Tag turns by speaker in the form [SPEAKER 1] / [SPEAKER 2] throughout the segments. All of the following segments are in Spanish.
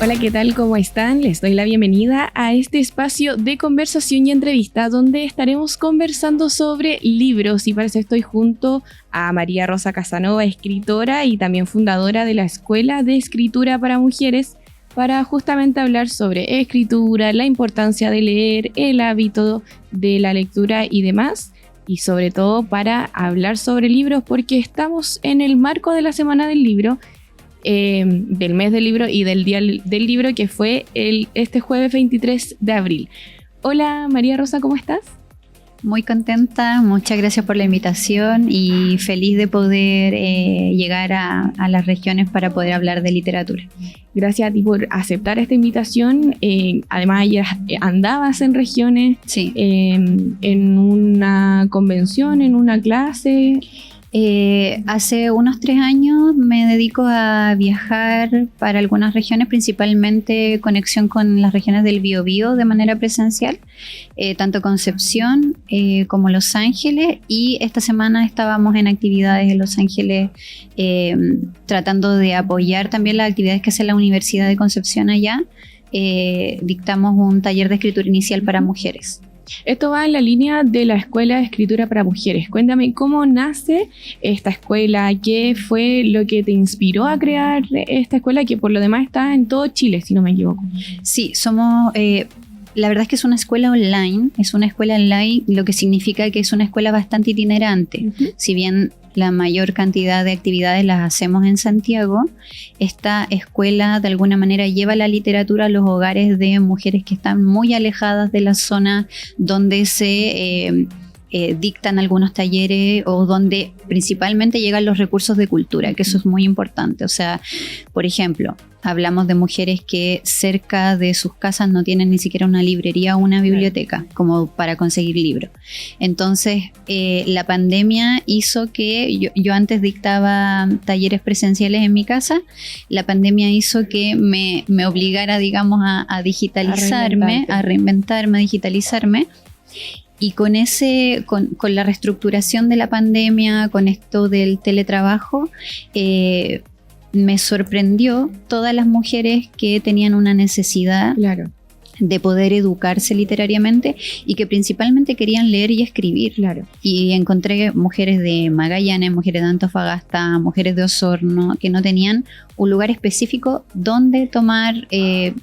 [SPEAKER 1] Hola, ¿qué tal? ¿Cómo están? Les doy la bienvenida a este espacio de conversación y entrevista donde estaremos conversando sobre libros, y para eso estoy junto a María Rosa Casanova, escritora y también fundadora de la Escuela de Escritura para Mujeres, para justamente hablar sobre escritura, la importancia de leer, el hábito de la lectura y demás, y sobre todo para hablar sobre libros porque estamos en el marco de la Semana del Libro, del mes del libro y del día del libro, que fue este jueves 23 de abril. Hola María Rosa, ¿cómo estás?
[SPEAKER 2] Muy contenta, muchas gracias por la invitación y feliz de poder llegar a las regiones para poder hablar de literatura.
[SPEAKER 1] Gracias a ti por aceptar esta invitación. Además, ya andabas en regiones,
[SPEAKER 2] sí.
[SPEAKER 1] En una convención, en una clase.
[SPEAKER 2] Hace unos 3 años me dedico a viajar para algunas regiones, principalmente conexión con las regiones del Biobío de manera presencial, tanto Concepción como Los Ángeles, y esta semana estábamos en actividades en Los Ángeles tratando de apoyar también las actividades que hace la Universidad de Concepción allá. Dictamos un taller de escritura inicial para mujeres.
[SPEAKER 1] Esto va en la línea de la Escuela de Escritura para Mujeres. Cuéntame, ¿cómo nace esta escuela? ¿Qué fue lo que te inspiró a crear esta escuela, que por lo demás está en todo Chile, si no me equivoco?
[SPEAKER 2] Sí, somos... la verdad es que es una escuela online, lo que significa que es una escuela bastante itinerante. Uh-huh. Si bien la mayor cantidad de actividades las hacemos en Santiago, esta escuela de alguna manera lleva la literatura a los hogares de mujeres que están muy alejadas de la zona donde se dictan algunos talleres o donde principalmente llegan los recursos de cultura, que eso es muy importante. O sea, por ejemplo, hablamos de mujeres que cerca de sus casas no tienen ni siquiera una librería o una biblioteca como para conseguir libros. Entonces, la pandemia hizo que yo antes dictaba talleres presenciales en mi casa. La pandemia hizo que me obligara, digamos, a digitalizarme, a reinventarme, a digitalizarme. Y con la reestructuración de la pandemia, con esto del teletrabajo, me sorprendió todas las mujeres que tenían una necesidad de poder educarse literariamente y que principalmente querían leer y escribir. Y encontré mujeres de Magallanes, mujeres de Antofagasta, mujeres de Osorno, que no tenían un lugar específico donde tomar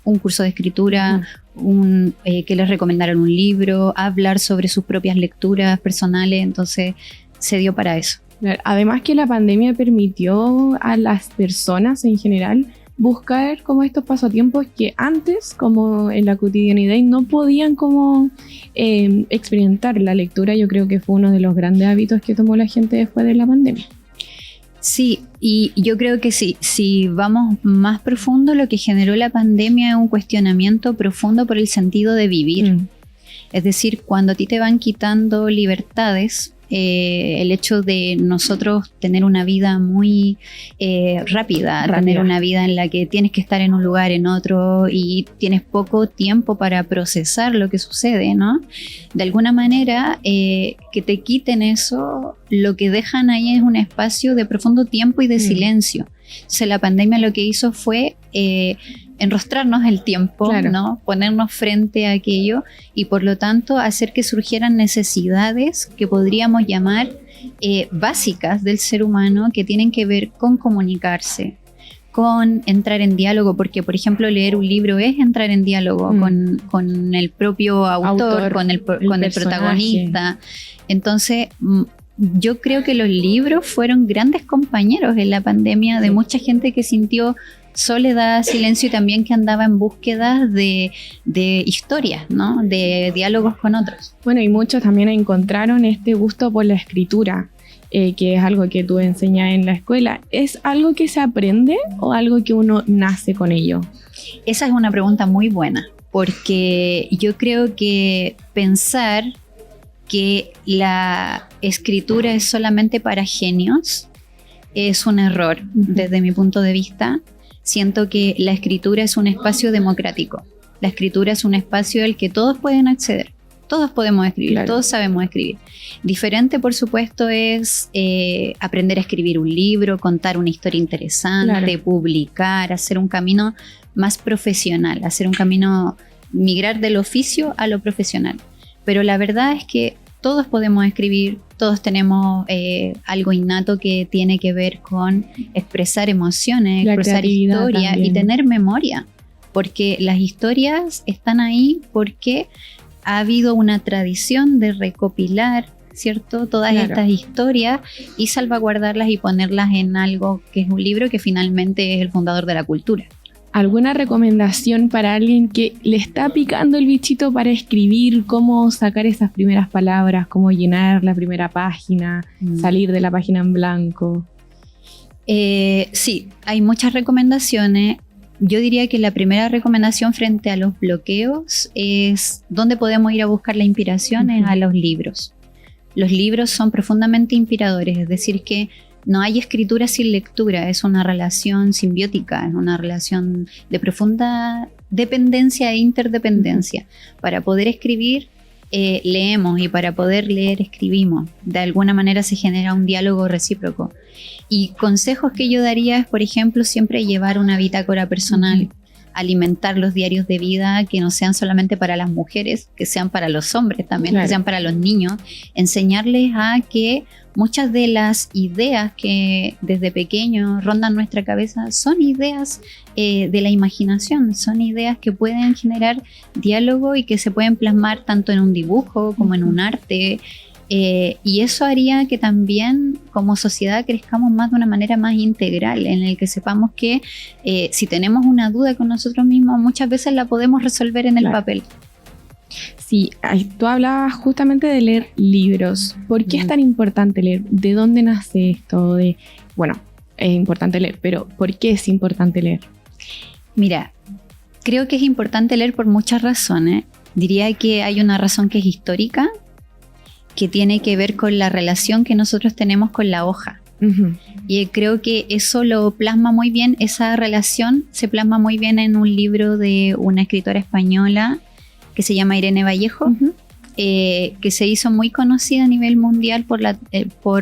[SPEAKER 2] un curso de escritura, que les recomendaran un libro, hablar sobre sus propias lecturas personales. Entonces se dio para eso.
[SPEAKER 1] Además que la pandemia permitió a las personas en general buscar como estos pasatiempos que antes, como en la cotidianidad, no podían como experimentar. La lectura, yo creo que fue uno de los grandes hábitos que tomó la gente después de la pandemia.
[SPEAKER 2] Sí, y yo creo que sí, si vamos más profundo, lo que generó la pandemia es un cuestionamiento profundo por el sentido de vivir. Es decir, cuando a ti te van quitando libertades, el hecho de nosotros tener una vida muy rápida, tener una vida en la que tienes que estar en un lugar, en otro, y tienes poco tiempo para procesar lo que sucede, ¿no? De alguna manera, que te quiten eso, lo que dejan ahí es un espacio de profundo tiempo y de silencio. Entonces la pandemia lo que hizo fue enrostrarnos el tiempo, ¿no? Ponernos frente a aquello y por lo tanto hacer que surgieran necesidades que podríamos llamar básicas del ser humano, que tienen que ver con comunicarse, con entrar en diálogo, porque por ejemplo leer un libro es entrar en diálogo con el propio autor, con el protagonista. Entonces yo creo que los libros fueron grandes compañeros en la pandemia de mucha gente que sintió soledad, silencio y también que andaba en búsqueda de historias, ¿no? De diálogos con otros.
[SPEAKER 1] Bueno, y muchos también encontraron este gusto por la escritura, que es algo que tú enseñas en la escuela. ¿Es algo que se aprende o algo que uno nace con ello?
[SPEAKER 2] Esa es una pregunta muy buena, porque yo creo que pensar que la escritura es solamente para genios es un error desde mi punto de vista. Siento que la escritura es un espacio democrático. La escritura es un espacio al que todos pueden acceder. Todos podemos escribir,
[SPEAKER 1] claro.
[SPEAKER 2] Todos sabemos escribir. Diferente, por supuesto, es aprender a escribir un libro, contar una historia interesante, claro. Publicar, hacer un camino más profesional, hacer un camino, migrar del oficio a lo profesional. Pero la verdad es que todos podemos escribir, todos tenemos algo innato que tiene que ver con expresar emociones, expresar historia y tener memoria. Porque las historias están ahí porque ha habido una tradición de recopilar, ¿cierto? Todas estas historias y salvaguardarlas y ponerlas en algo que es un libro que finalmente es el fundador de la cultura.
[SPEAKER 1] ¿Alguna recomendación para alguien que le está picando el bichito para escribir? ¿Cómo sacar esas primeras palabras? ¿Cómo llenar la primera página? ¿Salir de la página en blanco?
[SPEAKER 2] Sí, hay muchas recomendaciones. Yo diría que la primera recomendación frente a los bloqueos es dónde podemos ir a buscar la inspiración es a los libros. Los libros son profundamente inspiradores, es decir, que no hay escritura sin lectura, es una relación simbiótica, es una relación de profunda dependencia e interdependencia. Para poder escribir, leemos, y para poder leer, escribimos. De alguna manera se genera un diálogo recíproco. Y consejos que yo daría es, por ejemplo, siempre llevar una bitácora personal, alimentar los diarios de vida que no sean solamente para las mujeres, que sean para los hombres también, que sean para los niños, enseñarles a que muchas de las ideas que desde pequeños rondan nuestra cabeza son ideas de la imaginación, son ideas que pueden generar diálogo y que se pueden plasmar tanto en un dibujo como en un arte. Y eso haría que también como sociedad crezcamos más de una manera más integral, en el que sepamos que si tenemos una duda con nosotros mismos, muchas veces la podemos resolver en el papel.
[SPEAKER 1] Sí, tú hablabas justamente de leer libros. ¿Por qué es tan importante leer? ¿De dónde nace esto? Bueno, es importante leer, pero ¿por qué es importante leer?
[SPEAKER 2] Mira, creo que es importante leer por muchas razones. Diría que hay una razón que es histórica, que tiene que ver con la relación que nosotros tenemos con la hoja. Y creo que eso lo plasma muy bien, esa relación se plasma muy bien en un libro de una escritora española que se llama Irene Vallejo, que se hizo muy conocida a nivel mundial por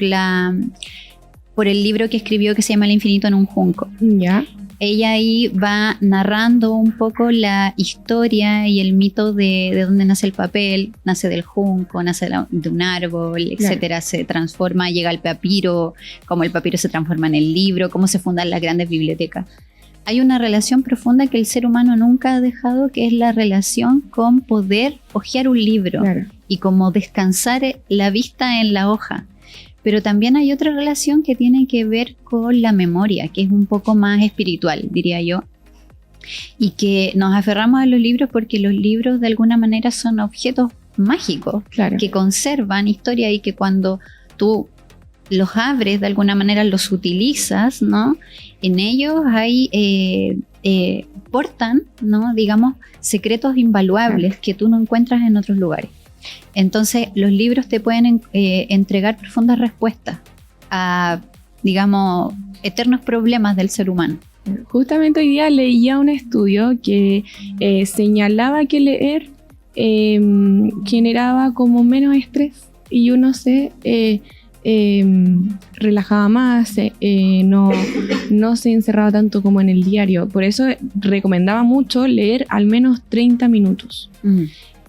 [SPEAKER 2] el libro que escribió que se llama El infinito en un junco.
[SPEAKER 1] ¿Ya?
[SPEAKER 2] Ella ahí va narrando un poco la historia y el mito de dónde nace el papel. Nace del junco, nace de un árbol, etcétera. Se transforma, llega al papiro, cómo el papiro se transforma en el libro, cómo se fundan las grandes bibliotecas. Hay una relación profunda que el ser humano nunca ha dejado, que es la relación con poder hojear un libro y como descansar la vista en la hoja. Pero también hay otra relación que tiene que ver con la memoria, que es un poco más espiritual, diría yo. Y que nos aferramos a los libros porque los libros de alguna manera son objetos mágicos que conservan historia y que cuando tú los abres, de alguna manera los utilizas, ¿no? En ellos hay, portan, ¿no? Digamos, secretos invaluables que tú no encuentras en otros lugares. Entonces los libros te pueden entregar profundas respuestas a, digamos, eternos problemas del ser humano.
[SPEAKER 1] Justamente hoy día leía un estudio que señalaba que leer generaba como menos estrés y uno se relajaba más, no se encerraba tanto como en el diario. Por eso recomendaba mucho leer al menos 30 minutos.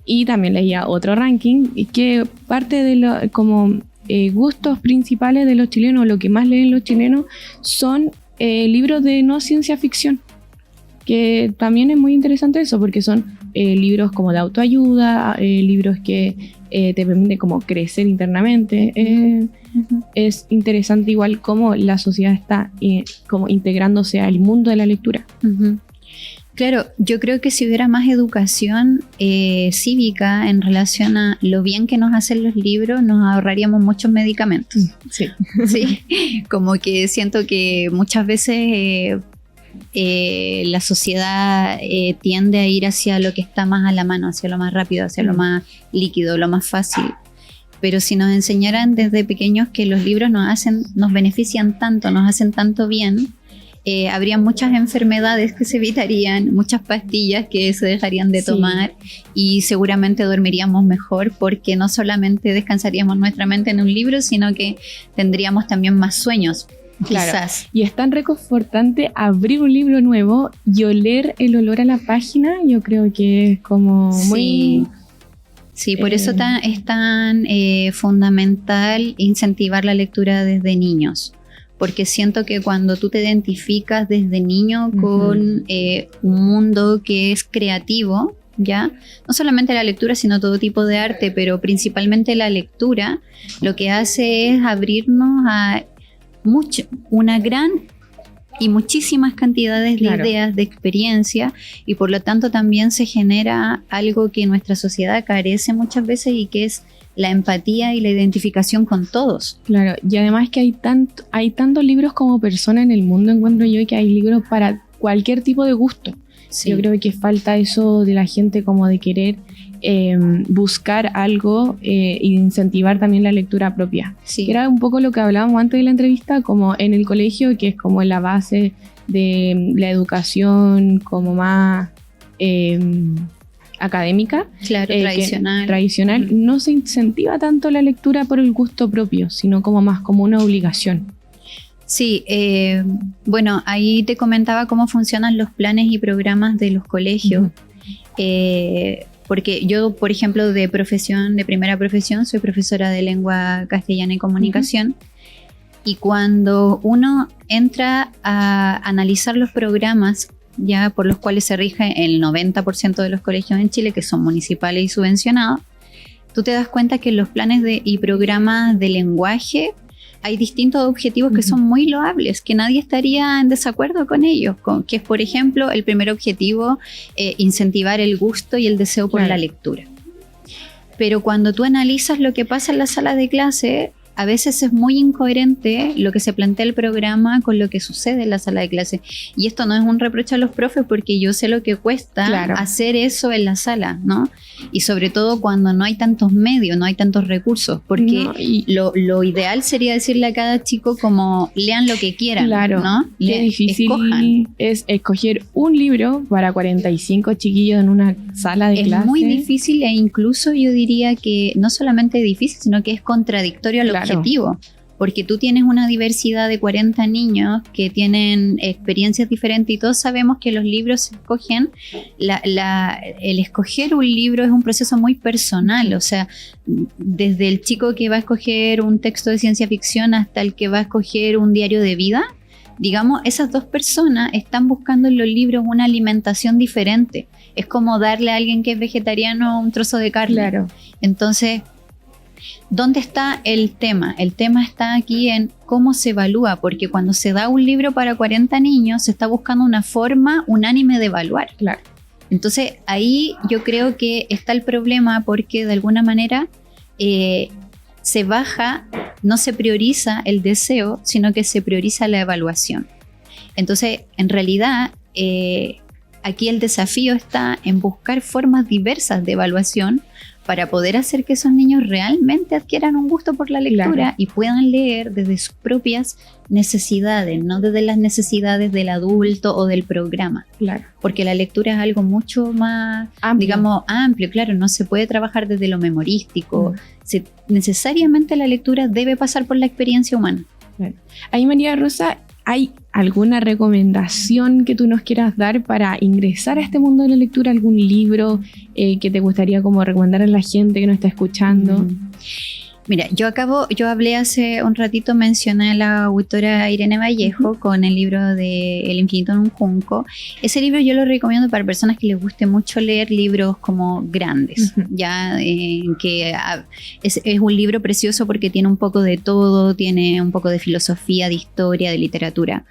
[SPEAKER 1] Y también leía otro ranking que parte de gustos principales de los chilenos, lo que más leen los chilenos son libros de no ciencia ficción, que también es muy interesante eso, porque son libros como de autoayuda, libros que te permiten como crecer internamente. Es interesante igual cómo la sociedad está como integrándose al mundo de la lectura.
[SPEAKER 2] Claro, yo creo que si hubiera más educación cívica en relación a lo bien que nos hacen los libros, nos ahorraríamos muchos medicamentos. Sí. Como que siento que muchas veces la sociedad tiende a ir hacia lo que está más a la mano, hacia lo más rápido, hacia lo más líquido, lo más fácil. Pero si nos enseñaran desde pequeños que los libros nos benefician tanto, nos hacen tanto bien, habría muchas enfermedades que se evitarían, muchas pastillas que se dejarían de tomar, y seguramente dormiríamos mejor porque no solamente descansaríamos nuestra mente en un libro, sino que tendríamos también más sueños.
[SPEAKER 1] Claro.
[SPEAKER 2] Quizás.
[SPEAKER 1] Y es tan reconfortante abrir un libro nuevo y oler el olor a la página. Yo creo que es como muy...
[SPEAKER 2] Sí, por eso es tan fundamental incentivar la lectura desde niños. Porque siento que cuando tú te identificas desde niño con un mundo que es creativo, ¿ya? No solamente la lectura, sino todo tipo de arte, pero principalmente la lectura, lo que hace es abrirnos a una gran y muchísimas cantidades de ideas, de experiencia, y por lo tanto también se genera algo que nuestra sociedad carece muchas veces, y que es la empatía y la identificación con todos.
[SPEAKER 1] Claro, y además que hay tantos libros como personas en el mundo, encuentro yo, que hay libros para cualquier tipo de gusto. Sí. Yo creo que falta eso de la gente, como de querer buscar algo e incentivar también la lectura propia. Sí. Que era un poco lo que hablábamos antes de la entrevista, como en el colegio, que es como la base de la educación como más académica.
[SPEAKER 2] Claro,
[SPEAKER 1] tradicional. No se incentiva tanto la lectura por el gusto propio, sino como más como una obligación.
[SPEAKER 2] Sí, bueno, ahí te comentaba cómo funcionan los planes y programas de los colegios. Porque yo, por ejemplo, de primera profesión, soy profesora de lengua castellana y comunicación. Y cuando uno entra a analizar los programas ya por los cuales se rige el 90% de los colegios en Chile, que son municipales y subvencionados, tú te das cuenta que en los planes y programas de lenguaje hay distintos objetivos que son muy loables, que nadie estaría en desacuerdo con ellos, que es, por ejemplo, el primer objetivo, incentivar el gusto y el deseo por la lectura. Pero cuando tú analizas lo que pasa en la sala de clase, a veces es muy incoherente lo que se plantea el programa con lo que sucede en la sala de clase. Y esto no es un reproche a los profes, porque yo sé lo que cuesta hacer eso en la sala, ¿no? Y sobre todo cuando no hay tantos medios, no hay tantos recursos, porque lo ideal sería decirle a cada chico como lean lo que quieran, ¿no?
[SPEAKER 1] Qué difícil es escoger un libro para 45 chiquillos en una sala de clase.
[SPEAKER 2] Es muy difícil, e incluso yo diría que no solamente difícil, sino que es contradictorio a lo objetivo, porque tú tienes una diversidad de 40 niños que tienen experiencias diferentes, y todos sabemos que los libros se escogen, el escoger un libro es un proceso muy personal, o sea, desde el chico que va a escoger un texto de ciencia ficción hasta el que va a escoger un diario de vida, digamos, esas dos personas están buscando en los libros una alimentación diferente. Es como darle a alguien que es vegetariano un trozo de carne. Entonces, ¿dónde está el tema? El tema está aquí en cómo se evalúa, porque cuando se da un libro para 40 niños, se está buscando una forma unánime de evaluar. Entonces, ahí yo creo que está el problema, porque de alguna manera se baja, no se prioriza el deseo, sino que se prioriza la evaluación. Entonces, en realidad, aquí el desafío está en buscar formas diversas de evaluación para poder hacer que esos niños realmente adquieran un gusto por la lectura y puedan leer desde sus propias necesidades, no desde las necesidades del adulto o del programa. Porque la lectura es algo mucho más amplio, no se puede trabajar desde lo memorístico. Necesariamente la lectura debe pasar por la experiencia humana.
[SPEAKER 1] Ahí, María Rosa, ¿hay alguna recomendación que tú nos quieras dar para ingresar a este mundo de la lectura? ¿Algún libro que te gustaría como recomendar a la gente que nos está escuchando?
[SPEAKER 2] Mira, yo hablé hace un ratito, mencioné a la autora Irene Vallejo con el libro de El infinito en un junco. Ese libro yo lo recomiendo para personas que les guste mucho leer libros como grandes, que es un libro precioso porque tiene un poco de todo, tiene un poco de filosofía, de historia, de literatura.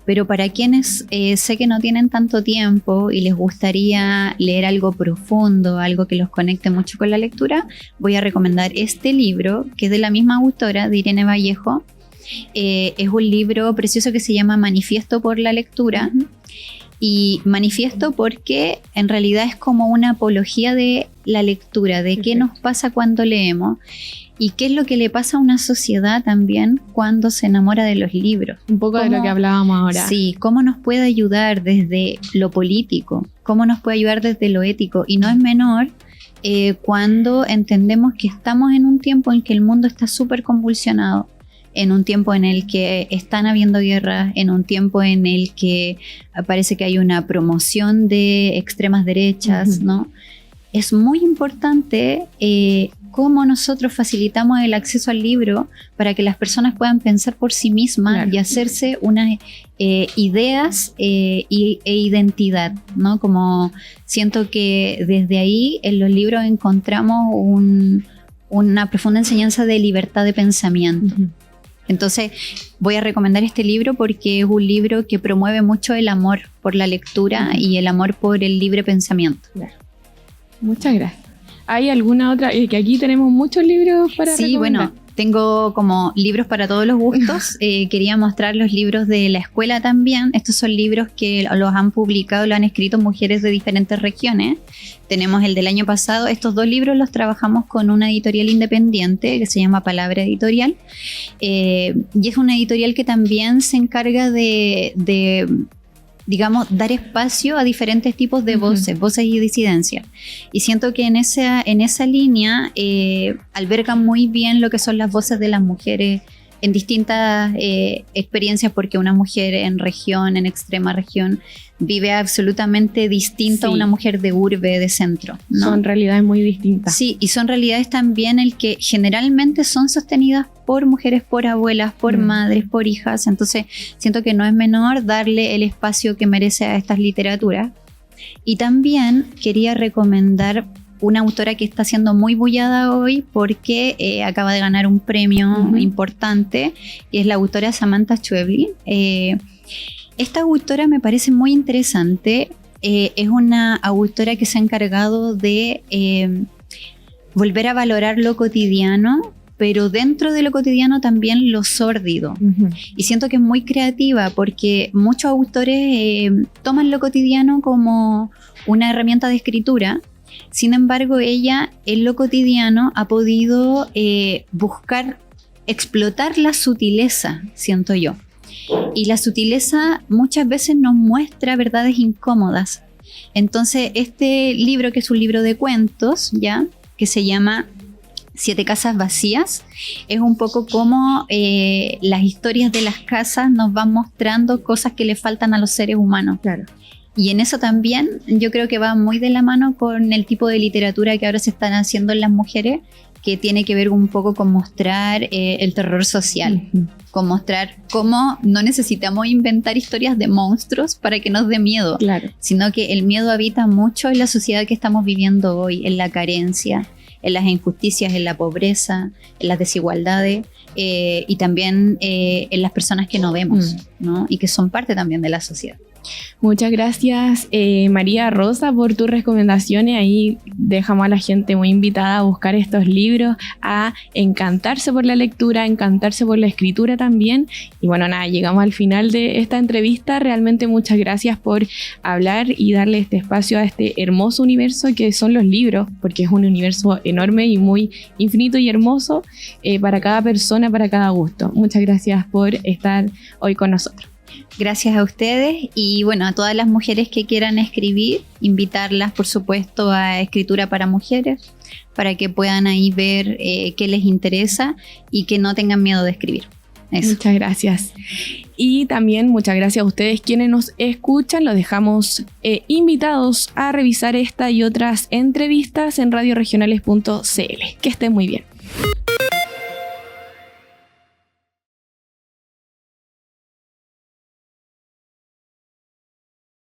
[SPEAKER 2] Pero para quienes sé que no tienen tanto tiempo y les gustaría leer algo profundo, algo que los conecte mucho con la lectura, voy a recomendar este libro, que es de la misma autora, de Irene Vallejo. Es un libro precioso que se llama Manifiesto por la lectura. Y manifiesto porque en realidad es como una apología de la lectura, de qué nos pasa cuando leemos. y qué es lo que le pasa a una sociedad también cuando se enamora de los libros.
[SPEAKER 1] Un poco de lo que hablábamos ahora.
[SPEAKER 2] Sí, cómo nos puede ayudar desde lo político, cómo nos puede ayudar desde lo ético, y no es menor cuando entendemos que estamos en un tiempo en que el mundo está súper convulsionado, en un tiempo en el que están habiendo guerras, en un tiempo en el que parece que hay una promoción de extremas derechas, ¿no? Es muy importante cómo nosotros facilitamos el acceso al libro para que las personas puedan pensar por sí mismas y hacerse unas ideas e identidad, ¿no? Como siento que desde ahí en los libros encontramos una profunda enseñanza de libertad de pensamiento. Entonces voy a recomendar este libro porque es un libro que promueve mucho el amor por la lectura y el amor por el libre pensamiento.
[SPEAKER 1] Muchas gracias. ¿Hay alguna otra? Que aquí tenemos muchos libros para recomendar.
[SPEAKER 2] Bueno, tengo como libros para todos los gustos. Quería mostrar los libros de la escuela también. Estos son libros que los han publicado, lo han escrito mujeres de diferentes regiones. Tenemos el del año pasado. Estos 2 libros los trabajamos con una editorial independiente que se llama Palabra Editorial. Y es una editorial que también se encarga de digamos, dar espacio a diferentes tipos de voces y disidencias. Y siento que en esa línea albergan muy bien lo que son las voces de las mujeres en distintas experiencias, porque una mujer en extrema región, vive absolutamente distinto a una mujer de urbe, de centro, ¿no?
[SPEAKER 1] Son realidades muy distintas.
[SPEAKER 2] Sí, y son realidades también el que generalmente son sostenidas por mujeres, por abuelas, por madres, por hijas. Entonces siento que no es menor darle el espacio que merece a estas literaturas. Y también quería recomendar una autora que está siendo muy bullada hoy porque acaba de ganar un premio importante, y es la autora Samantha Schweblin. Esta autora me parece muy interesante. Es una autora que se ha encargado de volver a valorar lo cotidiano, pero dentro de lo cotidiano también lo sórdido. Y siento que es muy creativa porque muchos autores toman lo cotidiano como una herramienta de escritura. Sin embargo, ella en lo cotidiano ha podido buscar explotar la sutileza, siento yo. Y la sutileza muchas veces nos muestra verdades incómodas. Entonces, este libro, que es un libro de cuentos, ¿ya?, que se llama 7 casas vacías, es un poco como las historias de las casas nos van mostrando cosas que le faltan a los seres humanos.
[SPEAKER 1] Claro.
[SPEAKER 2] Y en eso también yo creo que va muy de la mano con el tipo de literatura que ahora se están haciendo en las mujeres, que tiene que ver un poco con mostrar el terror social, con mostrar cómo no necesitamos inventar historias de monstruos para que nos dé miedo, sino que el miedo habita mucho en la sociedad que estamos viviendo hoy, en la carencia, en las injusticias, en la pobreza, en las desigualdades, y también en las personas que no vemos, ¿no? Y que son parte también de la sociedad.
[SPEAKER 1] Muchas gracias, María Rosa, por tus recomendaciones. Ahí dejamos a la gente muy invitada a buscar estos libros, a encantarse por la lectura, a encantarse por la escritura también. Y bueno, nada, llegamos al final de esta entrevista. Realmente muchas gracias por hablar y darle este espacio a este hermoso universo que son los libros, porque es un universo enorme y muy infinito y hermoso para cada persona, para cada gusto. Muchas gracias por estar hoy con nosotros.
[SPEAKER 2] Gracias a ustedes, y bueno, a todas las mujeres que quieran escribir, invitarlas por supuesto a Escritura para Mujeres, para que puedan ahí ver qué les interesa y que no tengan miedo de escribir. Eso.
[SPEAKER 1] Muchas gracias. Y también muchas gracias a ustedes quienes nos escuchan. Los dejamos invitados a revisar esta y otras entrevistas en radioregionales.cl. Que estén muy bien.